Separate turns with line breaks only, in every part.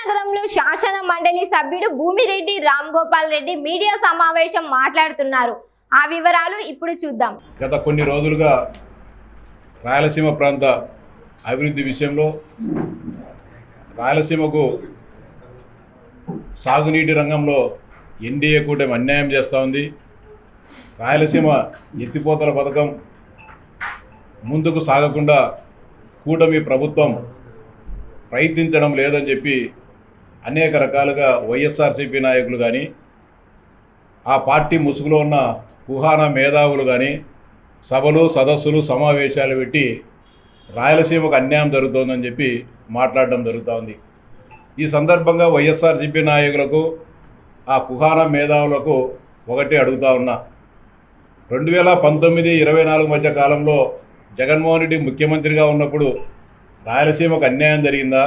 విజయనగరంలో శాసన మండలి సభ్యుడు భూమిరెడ్డి రామ్ గోపాల్ రెడ్డి మీడియా సమావేశం మాట్లాడుతున్నారు. ఆ వివరాలు ఇప్పుడు చూద్దాం.
గత కొన్ని రోజులుగా రాయలసీమ ప్రాంత అభివృద్ధి విషయంలో రాయలసీమకు సాగునీటి రంగంలో ఎన్డీఏ కూటమి అన్యాయం చేస్తూ ఉంది. రాయలసీమ ఎత్తిపోతల పథకం ముందుకు సాగకుండా కూటమి ప్రభుత్వం ప్రయత్నించడం లేదని చెప్పి అనేక రకాలుగా వైఎస్ఆర్సీపీ నాయకులు కానీ ఆ పార్టీ ముసుగులో ఉన్న కుహానా మేధావులు కానీ సభలు సదస్సులు సమావేశాలు పెట్టి రాయలసీమకు అన్యాయం జరుగుతోందని చెప్పి మాట్లాడడం జరుగుతూ ఉంది. ఈ సందర్భంగా వైఎస్ఆర్సీపీ నాయకులకు ఆ కుహానా మేధావులకు ఒకటి అడుగుతా ఉన్నా, 2019-24 మధ్య కాలంలో జగన్మోహన్ రెడ్డి ముఖ్యమంత్రిగా ఉన్నప్పుడు రాయలసీమకు అన్యాయం జరిగిందా?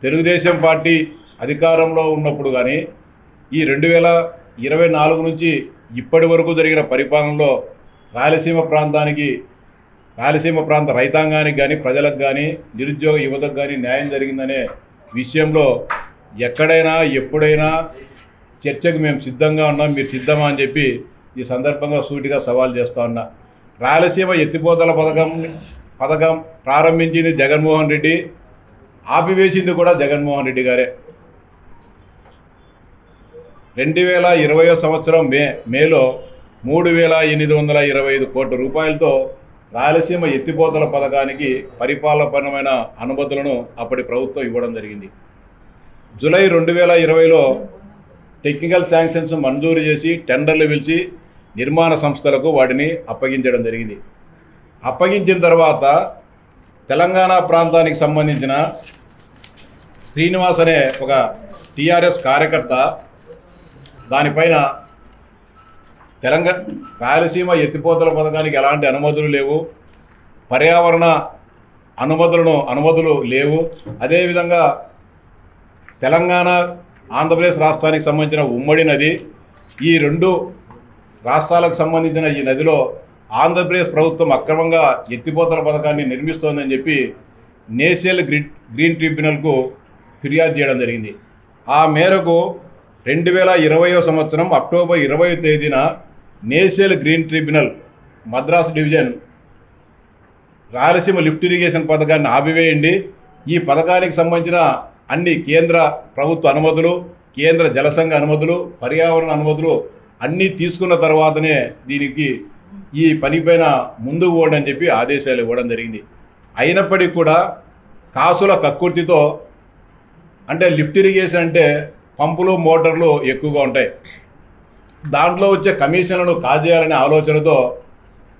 తెలుగుదేశం పార్టీ అధికారంలో ఉన్నప్పుడు కానీ ఈ 2024 నుంచి ఇప్పటి వరకు జరిగిన పరిపాలనలో రాయలసీమ ప్రాంత రైతాంగానికి కానీ ప్రజలకు కానీ నిరుద్యోగ యువతకు కానీ న్యాయం జరిగిందనే విషయంలో ఎక్కడైనా ఎప్పుడైనా చర్చకు మేము సిద్ధంగా ఉన్నాం, మీరు సిద్ధమా అని చెప్పి ఈ సందర్భంగా సూటిగా సవాల్ చేస్తూ ఉన్నా. రాయలసీమ ఎత్తిపోతల పథకం ప్రారంభించింది జగన్మోహన్ రెడ్డి, ఆపివేసింది కూడా జగన్మోహన్ రెడ్డి గారే. 2020 సంవత్సరం మేలో 3,825 కోట్ల రూపాయలతో రాయలసీమ ఎత్తిపోతల పథకానికి పరిపాలనపరమైన అనుమతులను అప్పటి ప్రభుత్వం ఇవ్వడం జరిగింది. జూలై 2020లో టెక్నికల్ శాంక్షన్స్ మంజూరు చేసి టెండర్లు పిలిచి నిర్మాణ సంస్థలకు వాటిని అప్పగించడం జరిగింది. అప్పగించిన తర్వాత తెలంగాణ ప్రాంతానికి సంబంధించిన శ్రీనివాస్ అనే ఒక టీఆర్ఎస్ కార్యకర్త దానిపైన రాయలసీమ ఎత్తిపోతల పథకానికి ఎలాంటి అనుమతులు లేవు, పర్యావరణ అనుమతులు లేవు, అదేవిధంగా తెలంగాణ ఆంధ్రప్రదేశ్ రాష్ట్రానికి సంబంధించిన ఉమ్మడి నది, ఈ రెండు రాష్ట్రాలకు సంబంధించిన ఈ నదిలో ఆంధ్రప్రదేశ్ ప్రభుత్వం అక్రమంగా ఎత్తిపోతల పథకాన్ని నిర్మిస్తోందని చెప్పి నేషనల్ గ్రీన్ ట్రిబ్యునల్కు ఫిర్యాదు చేయడం జరిగింది. ఆ మేరకు 2020 సంవత్సరం అక్టోబర్ 20వ తేదీన national green tribunal Madras division Rayalaseema lift irrigation పథకాన్ని ఆపివేయండి, ఈ పథకానికి సంబంధించిన అన్ని కేంద్ర ప్రభుత్వ అనుమతులు, కేంద్ర జలసంఘ అనుమతులు, పర్యావరణ అనుమతులు అన్నీ తీసుకున్న తర్వాతనే దీనికి ఈ పనిపైన ముందుకు పోవడం చెప్పి ఆదేశాలు ఇవ్వడం జరిగింది. అయినప్పటికీ కూడా కాసుల కక్కుర్తితో, అంటే లిఫ్ట్ ఇరిగేషన్ అంటే పంపులు మోటార్లు ఎక్కువగా ఉంటాయి, దాంట్లో వచ్చే కమిషన్లను కాజేయాలనే ఆలోచనతో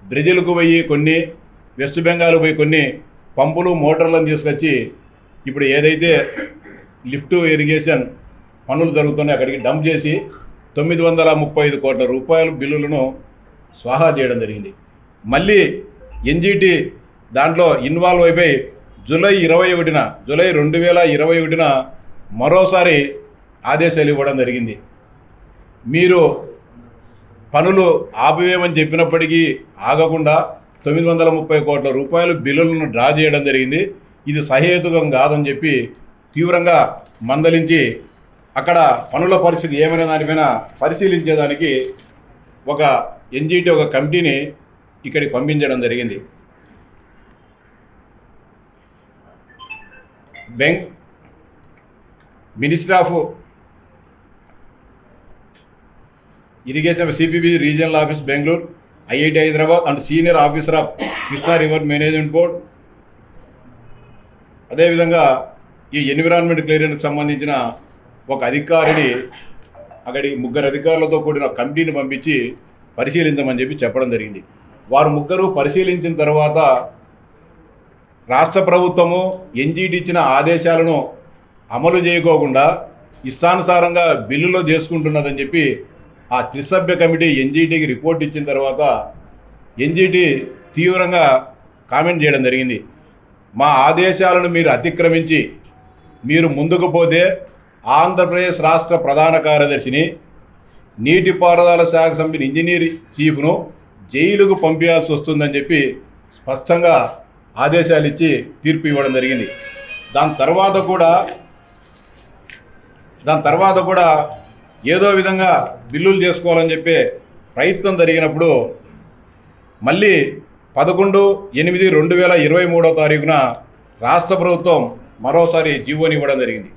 బ్రెజిల్కు పోయి కొన్ని, వెస్ట్ బెంగాల్ పోయి కొన్ని పంపులు మోటార్లను తీసుకొచ్చి ఇప్పుడు ఏదైతే లిఫ్ట్ ఇరిగేషన్ పనులు జరుగుతున్నాయో అక్కడికి డంప్ చేసి 935 కోట్ల రూపాయల బిల్లులను స్వాహా చేయడం జరిగింది. మళ్ళీ ఎన్జీటీ దాంట్లో ఇన్వాల్వ్ అయిపోయి జూలై 2021 మరోసారి ఆదేశాలు ఇవ్వడం జరిగింది. మీరు పనులు ఆపివేయమని చెప్పినప్పటికీ ఆగకుండా 930 కోట్ల రూపాయల బిల్లులను డ్రా చేయడం జరిగింది. ఇది సహేతుకం కాదని చెప్పి తీవ్రంగా మందలించి అక్కడ పనుల పరిస్థితి ఏమైనా దానిపైన పరిశీలించేదానికి ఒక ఎన్జీటీ ఒక కమిటీని ఇక్కడికి పంపించడం జరిగింది. Minister of irrigation CPB regional office Bengaluru, IIT Hyderabad and senior officer of Krishna river management board, అదేవిధంగా ఈ ఎన్విరాన్మెంట్ క్లియరెన్స్కి సంబంధించిన ఒక అధికారిని అక్కడికి 3 అధికారులతో కూడిన కమిటీని పంపించి పరిశీలించమని చెప్పి చెప్పడం జరిగింది. వారు 3 పరిశీలించిన తర్వాత రాష్ట్ర ప్రభుత్వము ఎన్జీటీ ఇచ్చిన ఆదేశాలను అమలు చేయకోకుండా ఇష్టానుసారంగా బిల్లులో చేసుకుంటున్నదని చెప్పి ఆ త్రిసభ్య కమిటీ ఎన్జీటీకి రిపోర్ట్ ఇచ్చిన తర్వాత ఎన్జీటీ తీవ్రంగా కామెంట్ చేయడం జరిగింది. మా ఆదేశాలను మీరు అతిక్రమించి మీరు ముందుకు పోతే ఆంధ్రప్రదేశ్ రాష్ట్ర ప్రధాన కార్యదర్శిని, నీటిపారుదల శాఖ సంబంధించిన ఇంజనీర్ చీఫ్ను జైలుకు పంపించాల్సి వస్తుందని చెప్పి స్పష్టంగా ఆదేశాలు ఇచ్చి తీర్పు ఇవ్వడం జరిగింది. దాని తర్వాత కూడా దాని తర్వాత కూడా ఏదో విధంగా బిల్లులు చేసుకోవాలని చెప్పి ప్రయత్నం జరిగినప్పుడు మళ్ళీ 11/8/2023 రాష్ట్ర ప్రభుత్వం మరోసారి జీవోని ఇవ్వడం జరిగింది.